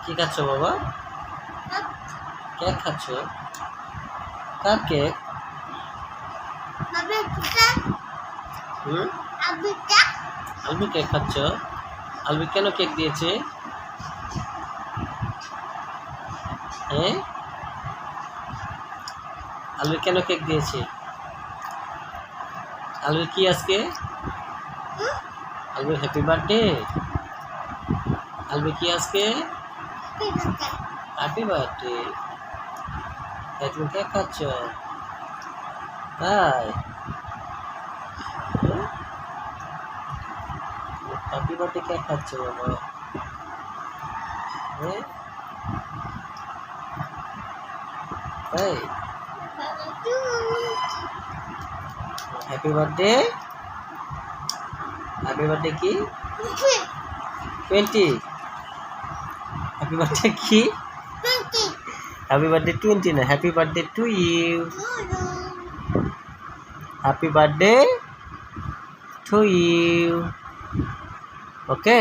কি খাচ্ছ বাবা? কেক খাচ্ছ? কার কেক? আলবি কেক খাচ্ছ? আলবি কেন কেক দিয়েছে? হ্যাঁ, আলবি কেন কেক দিয়েছে? আলবি কি আজকে? Albi happy birthday. আলবি কি আজকে? Happy birthday. তাই তুমি কেক খাচ্ছ? তাই হ্যাপি বার্থডে কেক খাচ্ছ বাবা? হ্যাঁ, তাই হ্যাপি বার্থডে। হ্যাপি বার্থডে কি 20? হ্যাপি বার্থডে কি? হ্যাপি বার্থডে 20 না, happy birthday to you. Happy birthday to you. Okay.